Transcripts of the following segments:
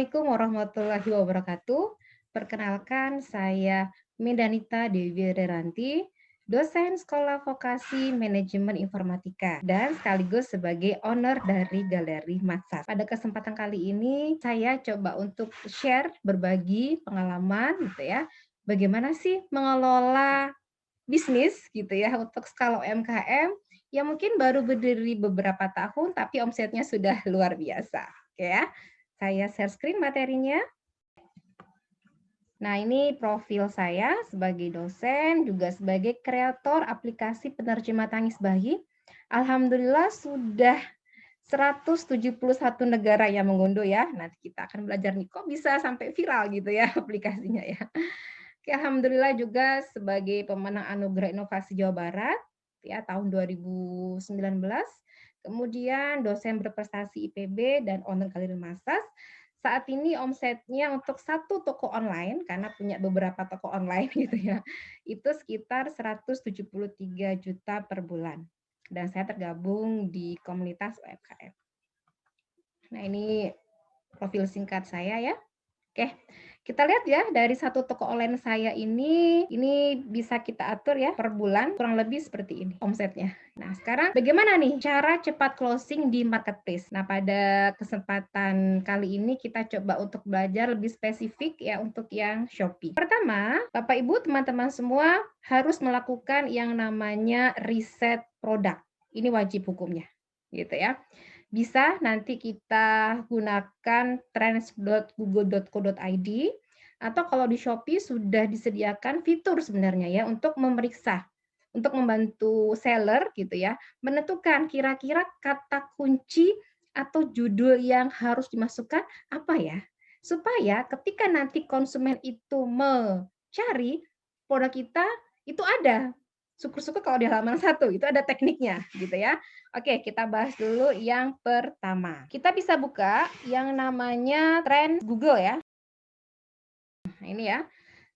Assalamualaikum warahmatullahi wabarakatuh. Perkenalkan, saya Medanita Dewi Reranti, dosen Sekolah Vokasi Manajemen Informatika, dan sekaligus sebagai owner dari Galeri Matsas. Pada kesempatan kali ini, saya coba untuk share, berbagi pengalaman gitu ya, bagaimana sih mengelola bisnis gitu ya untuk skala UMKM yang mungkin baru berdiri beberapa tahun tapi omsetnya sudah luar biasa. Oke ya. Saya share screen materinya. Nah, ini profil saya sebagai dosen, juga sebagai kreator aplikasi penerjemah tangis bayi. Alhamdulillah sudah 171 negara yang mengunduh ya. Nanti kita akan belajar nih, kok bisa sampai viral gitu ya aplikasinya ya. Oke, alhamdulillah juga sebagai pemenang Anugerah Inovasi Jawa Barat ya tahun 2019. Kemudian dosen berprestasi IPB dan owner Galeri Massas. Saat ini omsetnya untuk satu toko online, karena punya beberapa toko online gitu ya, itu sekitar 173 juta per bulan. Dan saya tergabung di komunitas UMKM. Nah, ini profil singkat saya ya. Oke, kita lihat ya dari satu toko online saya ini bisa kita atur ya per bulan kurang lebih seperti ini omsetnya. Nah, sekarang bagaimana nih cara cepat closing di marketplace? Nah, pada kesempatan kali ini kita coba untuk belajar lebih spesifik ya untuk yang Shopee. Pertama, Bapak Ibu, teman-teman semua harus melakukan yang namanya riset produk. Ini wajib hukumnya, gitu ya. Bisa nanti kita gunakan trends.google.co.id atau kalau di Shopee sudah disediakan fitur sebenarnya ya untuk memeriksa, untuk membantu seller gitu ya, menentukan kira-kira kata kunci atau judul yang harus dimasukkan apa ya, supaya ketika nanti konsumen itu mencari produk kita itu ada. Syukur-syukur kalau di halaman 1 itu ada tekniknya gitu ya. Oke, kita bahas dulu yang pertama. Kita bisa buka yang namanya Trends Google ya. Nah, ini ya,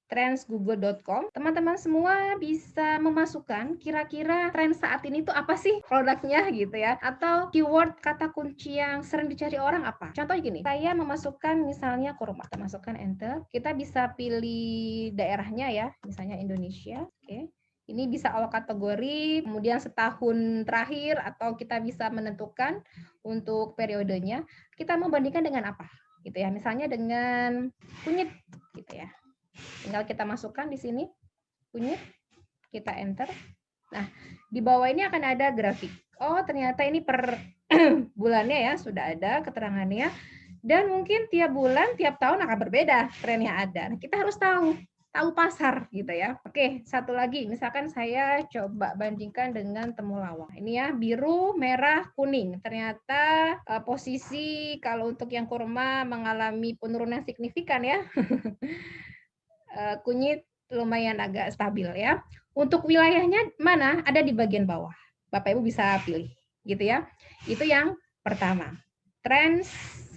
trendsgoogle.com. Teman-teman semua bisa memasukkan kira-kira tren saat ini tuh apa sih produknya gitu ya. Atau keyword kata kunci yang sering dicari orang apa. Contoh gini, saya memasukkan misalnya kurma. Kita masukkan enter. Kita bisa pilih daerahnya ya, misalnya Indonesia. Oke. Ini bisa all kategori, kemudian setahun terakhir, atau kita bisa menentukan untuk periodenya. Kita membandingkan dengan apa? Gitu ya. Misalnya dengan kunyit gitu ya. Tinggal kita masukkan di sini kunyit, kita enter. Nah, di bawah ini akan ada grafik. Oh, ternyata ini per bulannya ya, sudah ada keterangannya. Dan mungkin tiap bulan, tiap tahun akan berbeda trennya ada. Nah, kita harus tahu pasar gitu ya. Oke, satu lagi, misalkan saya coba bandingkan dengan temulawak. Ini ya, biru, merah, kuning. Ternyata posisi kalau untuk yang kurma mengalami penurunan signifikan ya. Kunyit lumayan agak stabil ya. Untuk wilayahnya mana? Ada di bagian bawah. Bapak Ibu bisa pilih gitu ya. Itu yang pertama. Trends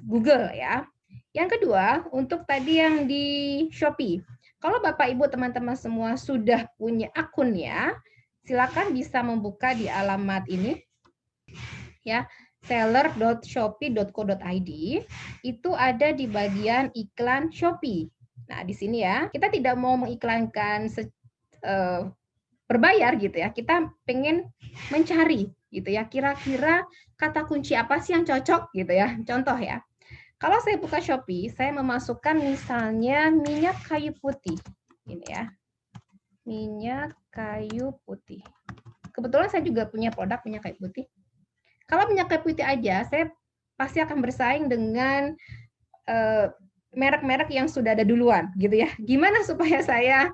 Google ya. Yang kedua, untuk tadi yang di Shopee. Kalau Bapak Ibu teman-teman semua sudah punya akunnya, silakan bisa membuka di alamat ini ya, seller.shopee.co.id. Itu ada di bagian iklan Shopee. Nah, di sini ya, kita tidak mau mengiklankan berbayar gitu ya. Kita pengen mencari gitu ya, kira-kira kata kunci apa sih yang cocok gitu ya. Contoh ya, kalau saya buka Shopee, saya memasukkan misalnya minyak kayu putih. Ini ya, minyak kayu putih. Kebetulan saya juga punya produk minyak kayu putih. Kalau minyak kayu putih aja, saya pasti akan bersaing dengan merek-merek yang sudah ada duluan gitu ya. Gimana supaya saya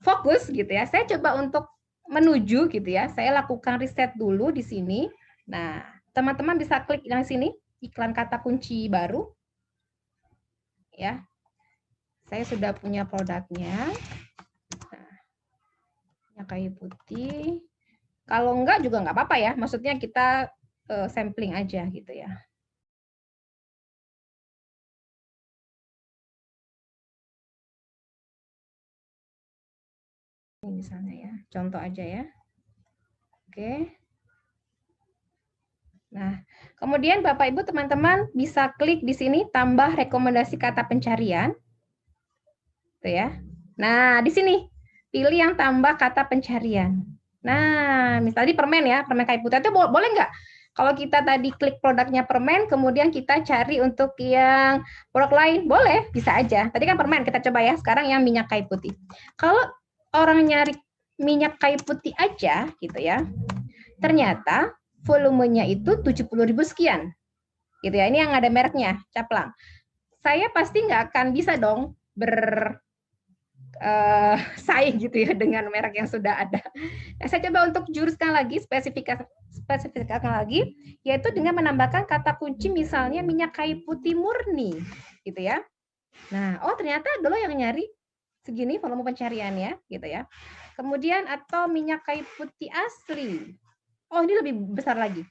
fokus gitu ya. Saya coba untuk menuju gitu ya. Saya lakukan riset dulu di sini. Nah, teman-teman bisa klik yang sini, iklan kata kunci baru. Ya. Saya sudah punya produknya. Nah, minyak kayu putih. Kalau enggak juga enggak apa-apa ya. Maksudnya kita sampling aja gitu ya. Ini misalnya ya, contoh aja ya. Oke. Nah, kemudian Bapak Ibu teman-teman bisa klik di sini tambah rekomendasi kata pencarian. Tuh ya. Nah, di sini pilih yang tambah kata pencarian. Nah, misalnya permen ya, permen kayu putih itu boleh nggak? Kalau kita tadi klik produknya permen, kemudian kita cari untuk yang produk lain, boleh, bisa aja. Tadi kan permen, kita coba ya. Sekarang yang minyak kayu putih. Kalau orang nyari minyak kayu putih aja, gitu ya, ternyata volumenya itu 70.000 sekian. Gitu ya, ini yang ada mereknya, Caplang. Saya pasti nggak akan bisa dong saing gitu ya dengan merek yang sudah ada. Nah, saya coba untuk juruskan lagi, spesifikasikan lagi, yaitu dengan menambahkan kata kunci misalnya minyak kayu putih murni, gitu ya. Nah, oh ternyata dulu yang nyari segini volume pencariannya, gitu ya. Kemudian atau minyak kayu putih asli. Oh ini lebih besar lagi.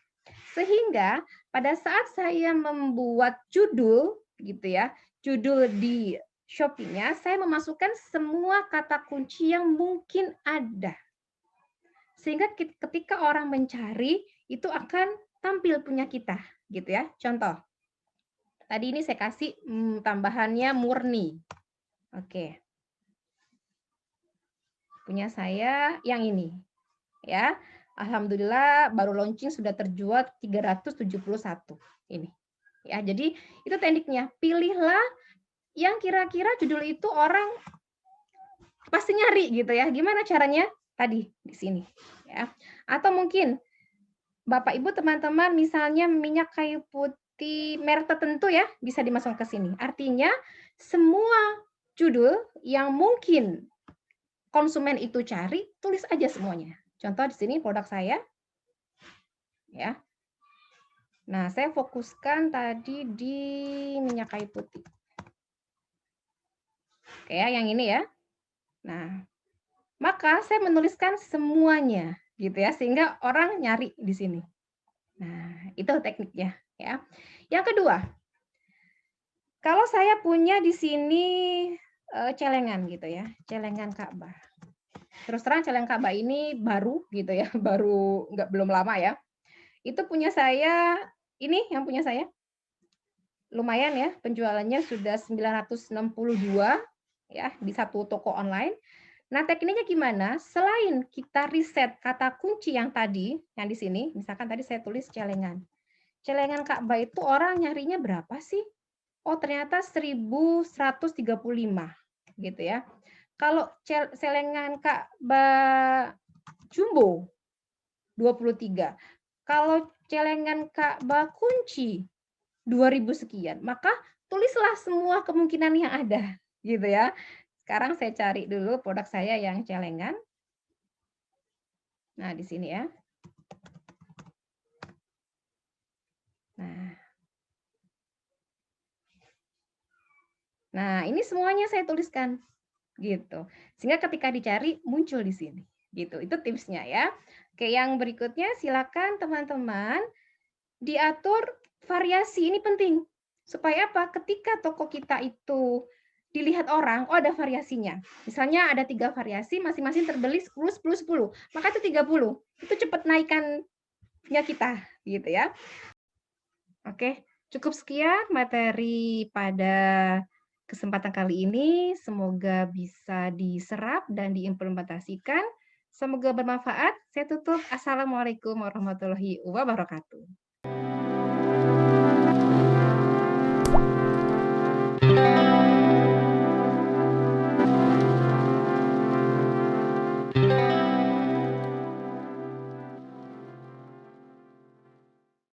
Sehingga pada saat saya membuat judul, gitu ya, judul di Shopee-nya, saya memasukkan semua kata kunci yang mungkin ada. Sehingga ketika orang mencari, itu akan tampil punya kita, gitu ya. Contoh, tadi ini saya kasih tambahannya murni. Oke. Punya saya yang ini, ya. Alhamdulillah baru launching sudah terjual 371 ini. Ya, jadi itu tekniknya. Pilihlah yang kira-kira judul itu orang pasti nyari gitu ya. Gimana caranya? Tadi di sini ya. Atau mungkin Bapak Ibu teman-teman misalnya minyak kayu putih merek tertentu ya bisa dimasukkan ke sini. Artinya semua judul yang mungkin konsumen itu cari, tulis aja semuanya. Contoh di sini produk saya ya. Nah, saya fokuskan tadi di minyak kayu putih. Oke ya, yang ini ya. Nah, maka saya menuliskan semuanya gitu ya sehingga orang nyari di sini. Nah, itu tekniknya ya. Yang kedua, kalau saya punya di sini celengan gitu ya, celengan Ka'bah. Terus terang celengan Ka'bah ini baru gitu ya, baru belum lama ya. Itu punya saya, ini yang punya saya. Lumayan ya, penjualannya sudah 962 ya di satu toko online. Nah, tekniknya gimana? Selain kita riset kata kunci yang tadi, yang di sini, misalkan tadi saya tulis celengan. Celengan Ka'bah itu orang nyarinya berapa sih? Oh, ternyata 1135 gitu ya. Kalau celengan Ka'bah jumbo 23. Kalau celengan Ka'bah kunci 2000 sekian, maka tulislah semua kemungkinan yang ada, gitu ya. Sekarang saya cari dulu produk saya yang celengan. Nah, di sini ya. Nah. Nah, ini semuanya saya tuliskan gitu. Sehingga ketika dicari muncul di sini. Gitu. Itu tipsnya ya. Oke, yang berikutnya silakan teman-teman diatur variasi. Ini penting. Supaya apa? Ketika toko kita itu dilihat orang, oh ada variasinya. Misalnya ada 3 variasi, masing-masing terbeli 10, 10, 10. Maka itu 30. Itu cepat naikkannya kita, gitu ya. Oke, cukup sekian materi pada kesempatan kali ini. Semoga bisa diserap dan diimplementasikan. Semoga bermanfaat. Saya tutup. Assalamualaikum warahmatullahi wabarakatuh.